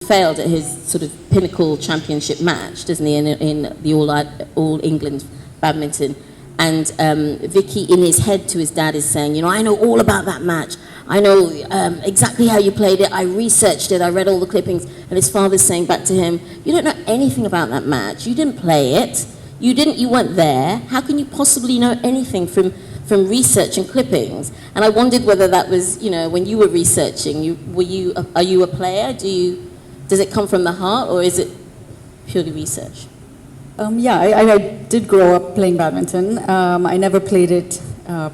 failed at his sort of pinnacle championship match, doesn't he, in the All England badminton. And Vicky, in his head to his dad, is saying, you know, I know all about that match. I know exactly how you played it. I researched it. I read all the clippings. And his father's saying back to him, you don't know anything about that match. You didn't play it. You weren't there. How can you possibly know anything from research and clippings? And I wondered whether that was, you know, when you were researching, are you a player? Does it come from the heart, or is it purely research? Yeah, I did grow up playing badminton. I never played it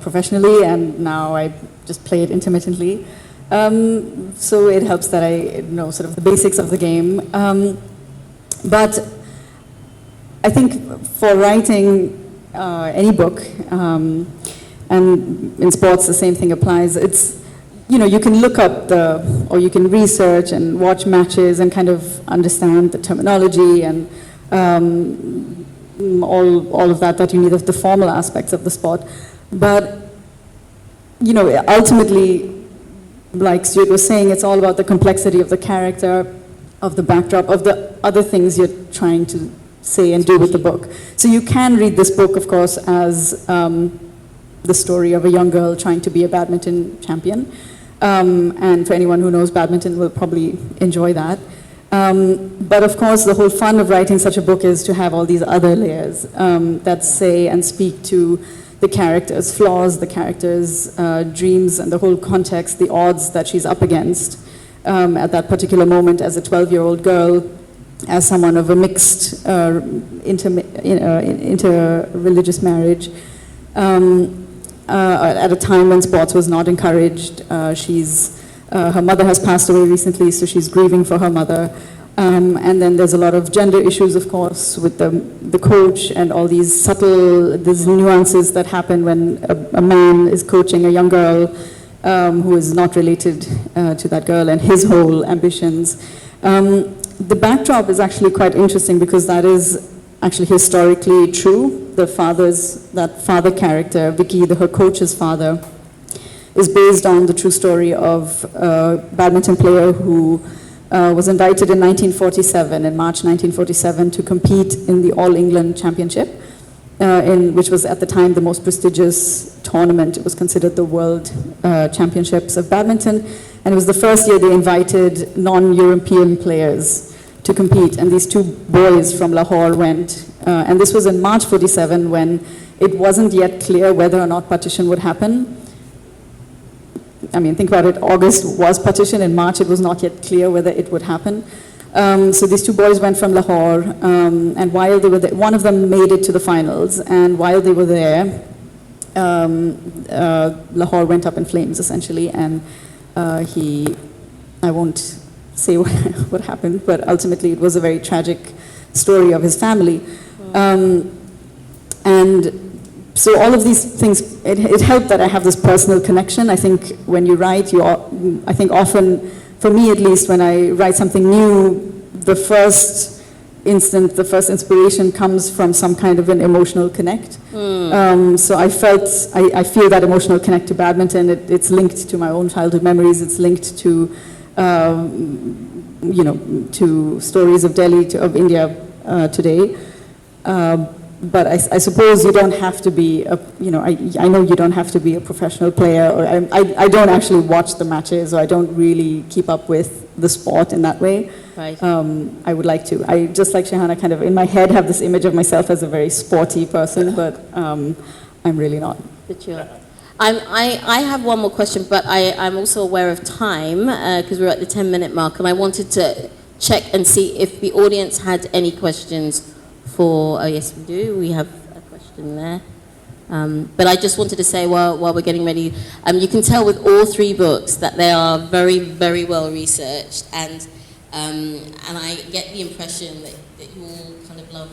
professionally, and now I just play it intermittently. So it helps that I know sort of the basics of the game. But I think for writing any book, and in sports the same thing applies, it's, you know, you can look up or you can research and watch matches and kind of understand the terminology and all of that you need, of the formal aspects of the sport. But, you know, ultimately, like Stuart was saying, it's all about the complexity of the character, of the backdrop, of the other things you're trying to say and do with the book. So you can read this book, of course, as the story of a young girl trying to be a badminton champion. And for anyone who knows badminton will probably enjoy that. But of course, the whole fun of writing such a book is to have all these other layers that say and speak to the character's flaws, the character's dreams, and the whole context, the odds that she's up against at that particular moment as a 12-year-old girl, as someone of a mixed inter-religious marriage, at a time when sports was not encouraged. Her mother has passed away recently, so she's grieving for her mother. And then there's a lot of gender issues, of course, with the coach and all these these nuances that happen when a man is coaching a young girl who is not related to that girl, and his whole ambitions. The backdrop is actually quite interesting because that is actually historically true. That father character, Vicky, her coach's father, is based on the true story of a badminton player who was invited in 1947, in March 1947, to compete in the All England Championship, which was at the time the most prestigious tournament. It was considered the World Championships of Badminton, and it was the first year they invited non-European players to compete, and these two boys from Lahore went, and this was in March 47 when it wasn't yet clear whether or not partition would happen. I mean, think about it, August was partition, in March it was not yet clear whether it would happen. So these two boys went from Lahore, and while they were there, one of them made it to the finals, and while they were there, Lahore went up in flames, essentially, and I won't say what happened, but ultimately it was a very tragic story of his family. And so all of these things, it helped that I have this personal connection. I think when you write, I think often, for me at least, when I write something new, the first inspiration comes from some kind of an emotional connect. So I feel that emotional connect to badminton. It's linked to my own childhood memories. It's linked to, to stories of Delhi, of India today. But I suppose you don't have to be, I know you don't have to be a professional player, or I don't actually watch the matches, or I don't really keep up with the sport in that way. Right. I would like to. I, just like Shehana, kind of in my head have this image of myself as a very sporty person, but I'm really not. But you're... I have one more question, but I'm also aware of time, because we're at the 10-minute mark, and I wanted to check and see if the audience had any questions for, oh yes we do, we have a question there. But I just wanted to say while we're getting ready, you can tell with all three books that they are very, very well researched, and I get the impression that you all kind of love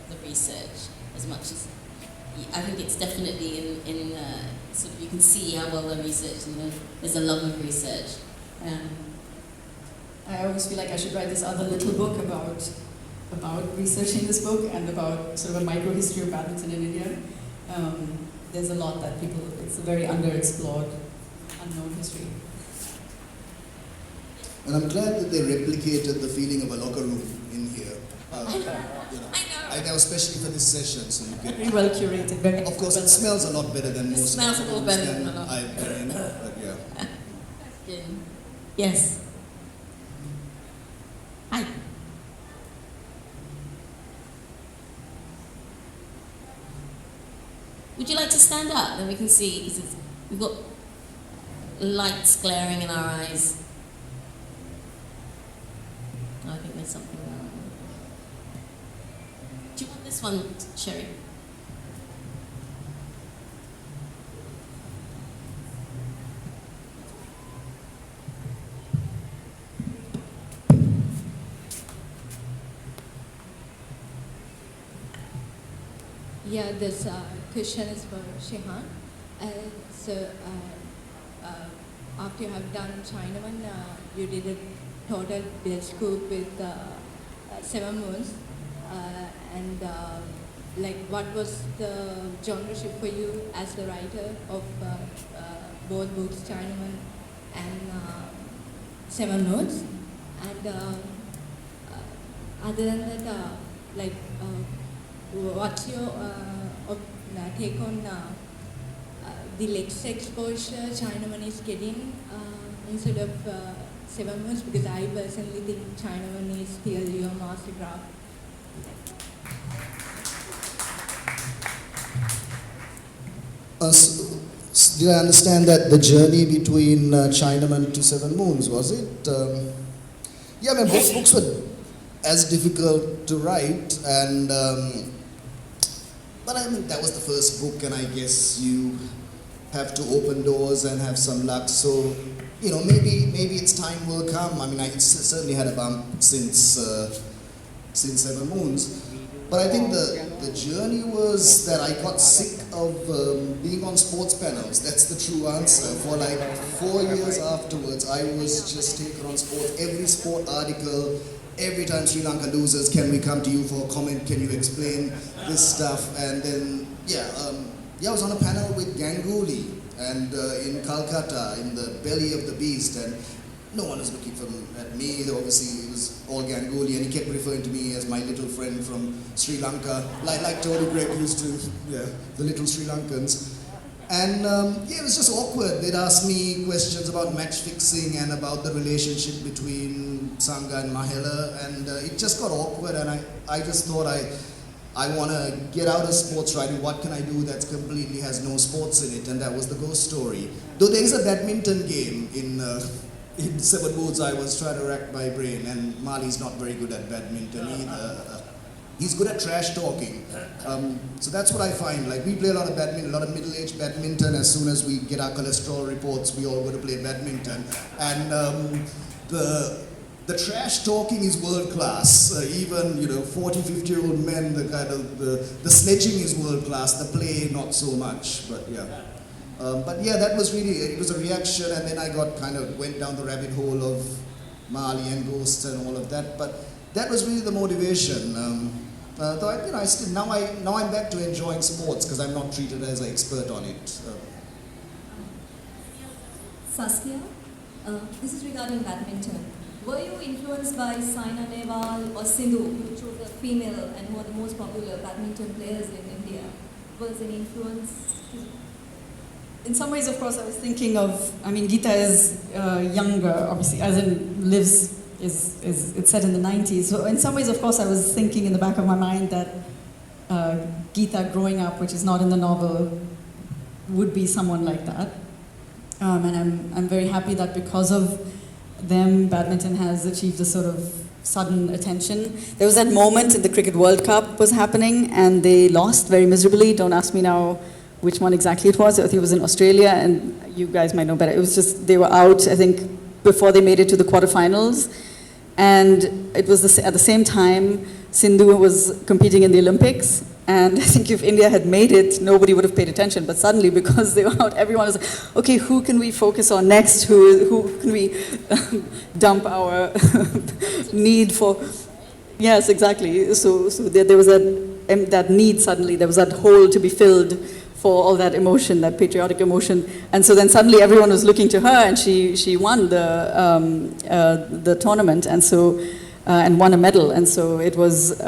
the research as much as, I think it's definitely in sort of, you can see how well they're researched, and there's a love of research. I always feel like I should write this other little book about researching this book and about sort of a micro-history of badminton in India. There's a lot that it's a very underexplored, unknown history. And I'm glad that they replicated the feeling of a locker room in here. You know, I know, especially for this session, so you get. Very well curated. Very Of course, it smells a lot better than most. Smells a little better than a lot. But yeah. Yes. Hi. Would you like to stand up? Then we can see. We've got lights glaring in our eyes. Oh, I think there's something wrong. Do you want this one, Sherry? Yeah, this question is for Shehan. After you have done Chinaman, you did a total bill scoop with 7 moons. Like, what was the genre shift for you as the writer of both books, Chinaman and 7 moons? And other than that, what's your take on the Lex exposure Chinaman is getting instead of 7 moons? Because I personally think Chinaman is still your master craft. Did I understand that the journey between Chinaman to 7 Moons, was it? Yeah, I mean, both books were as difficult to write, and but I mean, that was the first book, and I guess you have to open doors and have some luck. So, you know, maybe its time will come. I mean, I certainly had a bump since 7 Moons. But I think the journey was that I got sick of being on sports panels. That's the true answer. For like 4 years afterwards, I was just taken on sports. Every sport article, every time Sri Lanka loses, can we come to you for a comment? Can you explain this stuff? And then, I was on a panel with Ganguly and in Calcutta, in the belly of the beast. And no one was looking at me. Obviously, it was all Ganguly, and he kept referring to me as my little friend from Sri Lanka, like Tony Gregg used to, the little Sri Lankans. And it was just awkward. They'd ask me questions about match fixing and about the relationship between Sangha and Mahela, and it just got awkward. And I just thought I want to get out of sports writing. What can I do that completely has no sports in it? And that was the ghost story. Though there is a badminton game in 7 Moons. I was trying to rack my brain, and Mali's not very good at badminton either. He's good at trash talking. So that's what I find. Like, we play a lot of badminton, a lot of middle-aged badminton. As soon as we get our cholesterol reports, we all go to play badminton. And the trash talking is world class. Even 40, 50-year-old men, the sledging is world class. The play not so much. But yeah. That was really, it was a reaction, and then I went down the rabbit hole of Mali and ghosts and all of that. But that was really the motivation. Though I still now I'm back to enjoying sports because I'm not treated as an expert on it. Saskia, this is regarding badminton. Were you influenced by Saina Nehwal or Sindhu, which were the female and who are the most popular badminton players in India? Was an influence? In some ways, of course, I was thinking of, Geeta is younger, obviously, as in lives, it's set in the 90s. So in some ways, of course, I was thinking in the back of my mind that Geeta growing up, which is not in the novel, would be someone like that. And I'm very happy that because of them, badminton has achieved a sort of sudden attention. There was that moment in the Cricket World Cup was happening, and they lost very miserably. Don't ask me now which one exactly it was. I think it was in Australia, and you guys might know better. It was just, they were out, I think, before they made it to the quarterfinals. And it was at the same time, Sindhu was competing in the Olympics. And I think if India had made it, nobody would have paid attention. But suddenly, because they were out, everyone was like, okay, who can we focus on next? Who can we dump our need for? Yes, exactly. So there was that need suddenly. There was that hole to be filled for all that emotion, that patriotic emotion. And so then suddenly everyone was looking to her, and she won the tournament, and so and won a medal. And so it was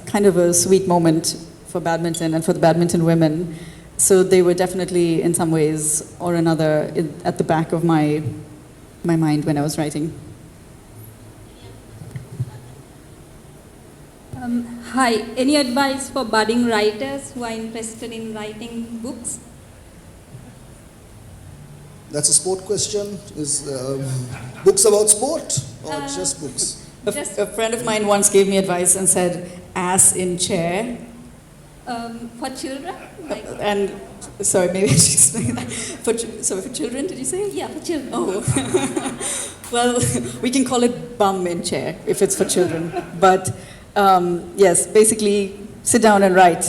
kind of a sweet moment for badminton and for the badminton women. So they were definitely, in some ways or another, at the back of my mind when I was writing. Hi, any advice for budding writers who are interested in writing books? That's a sport question. Is books about sport or just books? A friend of mine once gave me advice and said, ass in chair. For children? Like, And sorry, maybe I should explain that. For children, did you say? yeah, for children. Oh, well, we can call it bum in chair if it's for children. But yes, basically, sit down and write.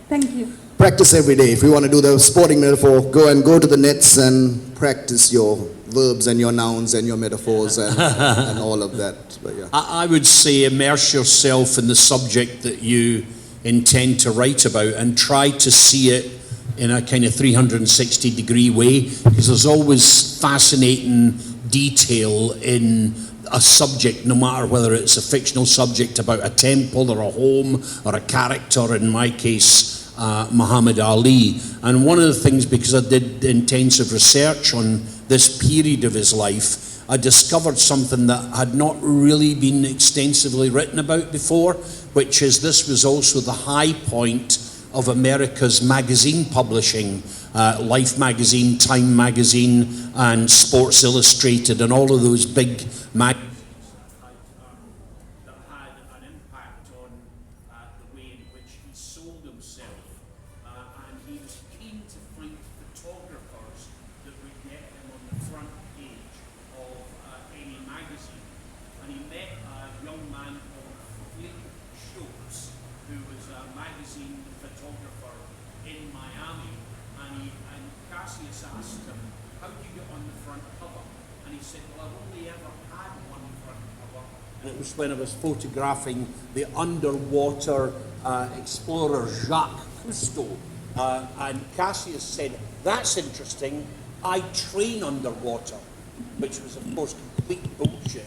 Thank you. Practice every day. If you want to do the sporting metaphor, go to the nets and practice your verbs and your nouns and your metaphors and, and all of that. But yeah. I would say immerse yourself in the subject that you intend to write about and try to see it in a kind of 360-degree way, because there's always fascinating detail in a subject, no matter whether it's a fictional subject about a temple or a home or a character, in my case, Muhammad Ali. And one of the things, because I did intensive research on this period of his life, I discovered something that had not really been extensively written about before, which is this was also the high point of America's magazine publishing, Life magazine, Time magazine, and Sports Illustrated, and all of those big magazines that had an impact on the way in which he sold himself. And he was keen to find photographers that would get him on the front page of any magazine. And he met a young man called Flint Schultz, who was a magazine photographer in Miami. And Cassius asked him, how do you get on the front cover? And he said, well, I've only ever had one front cover. And it was when I was photographing the underwater explorer Jacques Cousteau. And Cassius said, that's interesting, I train underwater, which was, of course, complete bullshit.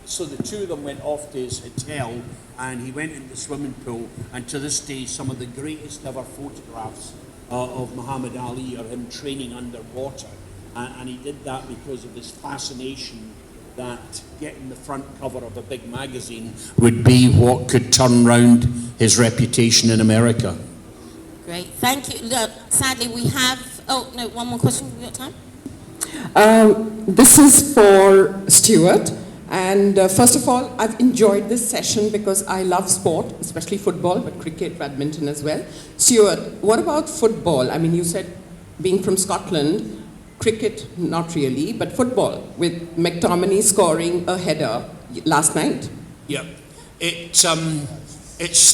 So the two of them went off to his hotel, and he went in the swimming pool, and to this day, some of the greatest ever photographs of Muhammad Ali are him training underwater. And he did that because of his fascination that getting the front cover of a big magazine would be what could turn round his reputation in America. Great, thank you. Look, sadly, we have, oh no, one more question, we got time? This is for Stuart. And first of all, I've enjoyed this session because I love sport, especially football, but cricket, badminton as well. Stuart, what about football? I mean, you said being from Scotland, cricket, not really, but football, with McTominay scoring a header last night. Yeah, it's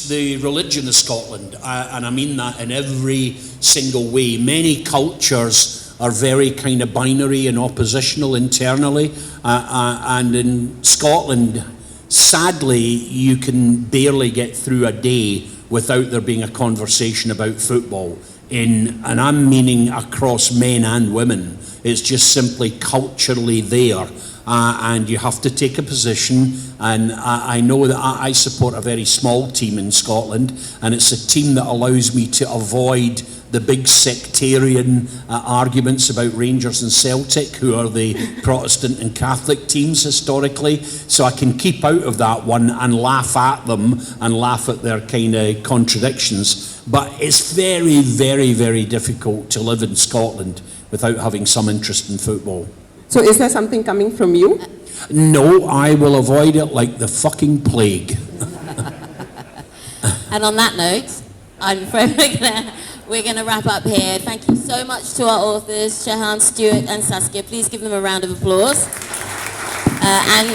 the religion of Scotland, and I mean that in every single way. Many cultures are very kind of binary and oppositional internally, and in Scotland, sadly, you can barely get through a day without there being a conversation about football. And I'm meaning across men and women. It's just simply culturally there. And you have to take a position, and I know that I support a very small team in Scotland, and it's a team that allows me to avoid the big sectarian arguments about Rangers and Celtic, who are the Protestant and Catholic teams historically, so I can keep out of that one and laugh at them and laugh at their kind of contradictions. But it's very, very, very difficult to live in Scotland without having some interest in football. So is there something coming from you? No, I will avoid it like the fucking plague. And on that note, I'm afraid we're gonna wrap up here. Thank you so much to our authors, Shehan, Stuart and Saskia. Please give them a round of applause. And